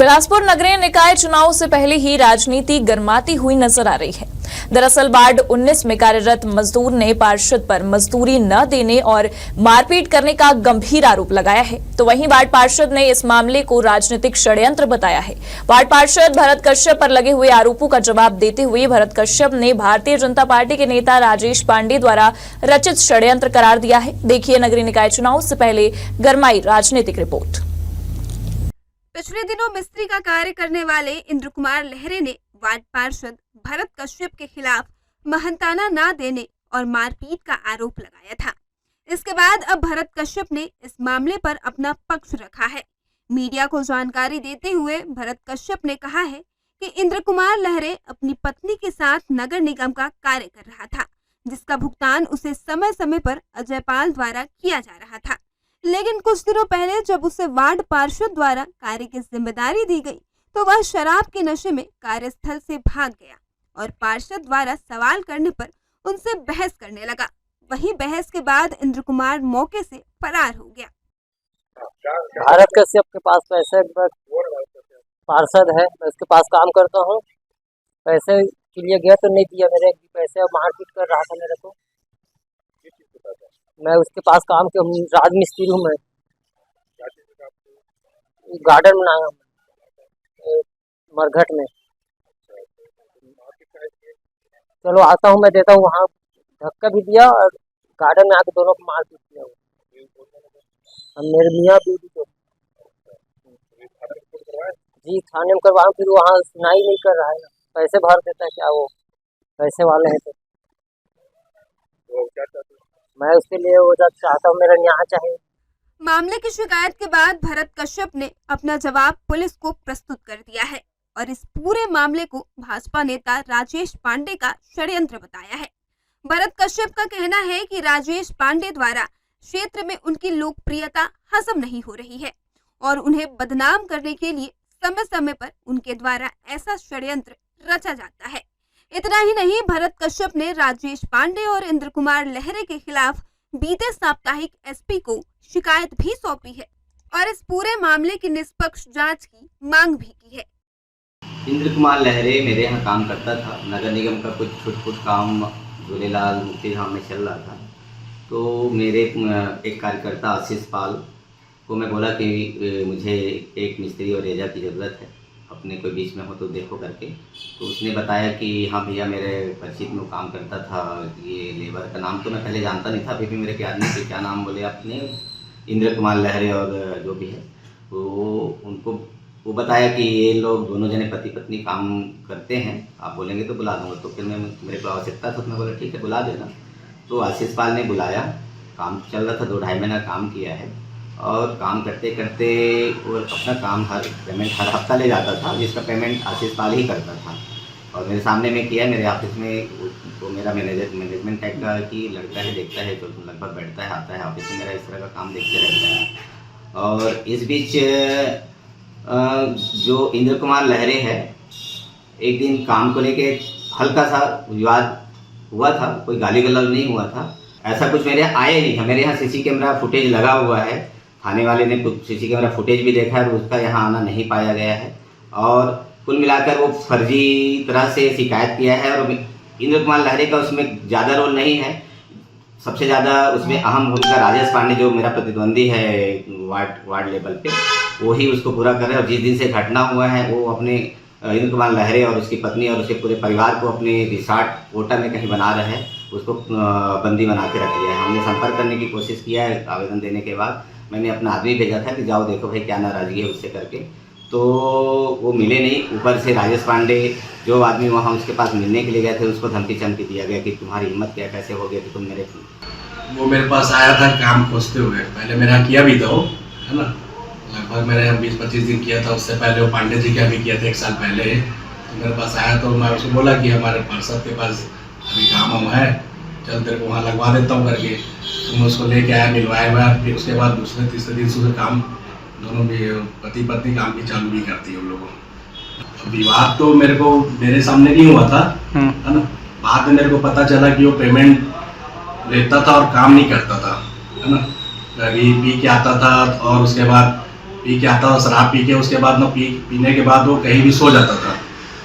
बिलासपुर नगरीय निकाय चुनाव से पहले ही राजनीति गर्माती हुई नजर आ रही है। दरअसल वार्ड 19 में कार्यरत मजदूर ने पार्षद पर मजदूरी न देने और मारपीट करने का गंभीर आरोप लगाया है, तो वहीं वार्ड पार्षद ने इस मामले को राजनीतिक षड्यंत्र बताया है। वार्ड पार्षद भरत कश्यप पर लगे हुए आरोपों का जवाब देते हुए भरत कश्यप ने भारतीय जनता पार्टी के नेता राजेश पांडे द्वारा रचित षड्यंत्र करार दिया है। देखिए नगरीय निकाय चुनाव से पहले गरमाई राजनीतिक रिपोर्ट। पिछले दिनों मिस्त्री का कार्य करने वाले इंद्र कुमार लहरे ने वार्ड पार्षद भरत कश्यप के खिलाफ महंताना न देने और मारपीट का आरोप लगाया था। इसके बाद अब भरत कश्यप ने इस मामले पर अपना पक्ष रखा है। मीडिया को जानकारी देते हुए भरत कश्यप ने कहा है कि इंद्र कुमार लहरे अपनी पत्नी के साथ नगर निगम का कार्य कर रहा था, जिसका भुगतान उसे समय समय पर अजय पाल द्वारा किया जा रहा था। लेकिन कुछ दिनों पहले जब उसे वार्ड पार्षद द्वारा कार्य की जिम्मेदारी दी गई तो वह शराब के नशे में कार्यस्थल से भाग गया और पार्षद द्वारा सवाल करने पर उनसे बहस करने लगा। वहीं बहस के बाद इंद्र कुमार मौके से फरार हो गया। भारत कश्यप के पास पैसे पार्षद है, मैं उसके पास काम करता हूँ। पैसे के लिए गया तो नहीं दिया मेरे पैसे, मारपीट कर रहा था मेरे को। मैं उसके पास काम के राज मिस्त्री हूँ। मैं गार्डन बनाया मरघट में। चलो आता हूँ, मैं देता हूँ। वहाँ धक्का भी दिया और गार्डन में आके दोनों को मार पीट दिया। हम मेरे मियाँ बीवी को जी थाने में करवाऊँ, फिर वहाँ सुनाई नहीं कर रहा है। पैसे भर देता है क्या, वो पैसे वाले हैं तो मैं उसके लिए वो चाहता हूँ, मेरा न्याय चाहिए। मामले की शिकायत के बाद भरत कश्यप ने अपना जवाब पुलिस को प्रस्तुत कर दिया है और इस पूरे मामले को भाजपा नेता राजेश पांडे का षड्यंत्र बताया है। भरत कश्यप का कहना है कि राजेश पांडे द्वारा क्षेत्र में उनकी लोकप्रियता हजम नहीं हो रही है और उन्हें बदनाम करने के लिए समय समय पर उनके द्वारा ऐसा षड्यंत्र रचा जाता है। इतना ही नहीं, भरत कश्यप ने राजेश पांडे और इंद्र कुमार लहरे के खिलाफ बीते साप्ताहिक एसपी को शिकायत भी सौंपी है और इस पूरे मामले की निष्पक्ष जांच की मांग भी की है। इंद्र कुमार लहरे मेरे यहाँ काम करता था। नगर निगम का कुछ छोट काम झूलेलाल मुक्ति धाम में चल रहा था, तो मेरे एक कार्यकर्ता आशीष पाल को मैं बोला कि मुझे एक मिस्त्री और रेजा की ज़रूरत है, अपने कोई बीच में हो तो देखो करके। तो उसने बताया कि हाँ भैया, मेरे परिचित में काम करता था। ये लेबर का नाम तो मैं पहले जानता नहीं था, फिर भी मेरे आदमी के क्या नाम बोले आपने, इंद्र कुमार लहरे और जो भी है वो उनको वो बताया कि ये लोग दोनों जने पति पत्नी काम करते हैं, आप बोलेंगे तो बुला दूँगा। तो फिर मैं मेरे को आवश्यकता था, मैं बोला ठीक है बुला देना। तो आशीष पाल ने बुलाया, काम चल रहा था, 2-2.5 महीना काम किया है और काम करते करते वो अपना काम पेमेंट हर हफ्ता ले जाता था, जिसका पेमेंट आशीष पाल ही करता था। और मेरे सामने में किया, मेरे ऑफिस में तो मेरा मैनेजमेंट टाइप का कि लड़का है, देखता है तो लगभग बैठता है, आता है ऑफिस में, मेरा इस तरह का काम देखते रहता है। और इस बीच जो इंद्र कुमार लहरे है, एक दिन काम को लेके हल्का सा विवाद हुआ था, कोई गाली गलौज नहीं हुआ था, ऐसा कुछ मेरे आए नहीं था। मेरे यहाँ सीसी कैमरा फुटेज लगा हुआ है, थाने वाले ने कुछ सीसी कैमरा फुटेज भी देखा है और उसका यहाँ आना नहीं पाया गया है। और कुल मिलाकर वो फर्जी तरह से शिकायत किया है और इंद्र कुमार लहरे का उसमें ज़्यादा रोल नहीं है। सबसे ज़्यादा उसमें अहम भूमिका राजेश पांडे, जो मेरा प्रतिद्वंदी है वार्ड लेवल पे, वो ही उसको पूरा कर रहे हैं। और जिस दिन से घटना हुआ है, वो अपने इंद्र कुमार लहरे और उसकी पत्नी और उसके पूरे परिवार को अपने रिसॉर्ट होटल में कहीं बना रहे हैं, उसको बंदी बना के रख लिया है। हमने संपर्क करने की कोशिश किया है, आवेदन देने के बाद मैंने अपना आदमी भेजा था कि जाओ देखो भाई क्या नाराज़गी है उससे करके, तो वो मिले नहीं। ऊपर से राजेश पांडे जो आदमी वहाँ उसके पास मिलने के लिए गए थे, उसको धमकी चमकी दिया गया कि तुम्हारी हिम्मत क्या, कैसे हो गया कि तुम मेरे। वो मेरे पास आया था काम खोजते हुए, पहले मेरे यहाँ किया भी था वो, है ना, लगभग मेरे यहाँ 20-25 दिन किया था। उससे पहले वो पांडे जी का भी किया था 1 साल पहले। तो मेरे पास आया तो मैं उसको बोला कि हमारे पार्षद के पास अभी काम हम है, चल तेरे को वहाँ लगवा देता हूँ करके। तो मैं उसको लेके आया, मिलवाया हुआ। फिर उसके बाद दूसरे-तीसरे दिन से काम दोनों भी पति पत्नी काम भी चालू भी करती है उन लोगों। विवाद तो मेरे सामने नहीं हुआ था, है ना। बाद में मेरे को पता चला कि वो पेमेंट लेता था और काम नहीं करता था, है ना। कभी पी के आता था और उसके बाद पी के आता था, शराब पी के, उसके बाद ना पीने के बाद वो कहीं भी सो जाता था।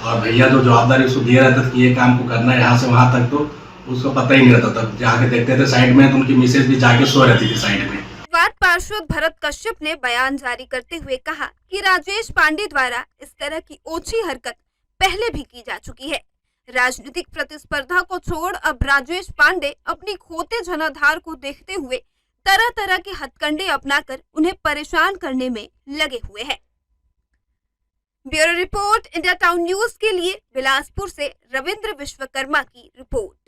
और भैया जो जवाबदारी उसको दिया रहता था कि ये काम को करना है यहाँ से वहाँ तक, तो उसको पता ही नहीं रहता था। जाके देखते थे साइड में, तो उनकी मिसेज भी जाके सो रहती थी साइड में। वार्ड पार्षद भरत कश्यप ने बयान जारी करते हुए कहा कि राजेश पांडे द्वारा इस तरह की ओछी हरकत पहले भी की जा चुकी है। राजनीतिक प्रतिस्पर्धा को छोड़ अब राजेश पांडे अपनी खोते जनाधार को देखते हुए तरह तरह के हथकंडे अपनाकर उन्हें परेशान करने में लगे हुए हैं। Bureau report, India town news के लिए बिलासपुर से रविंद्र विश्वकर्मा की रिपोर्ट।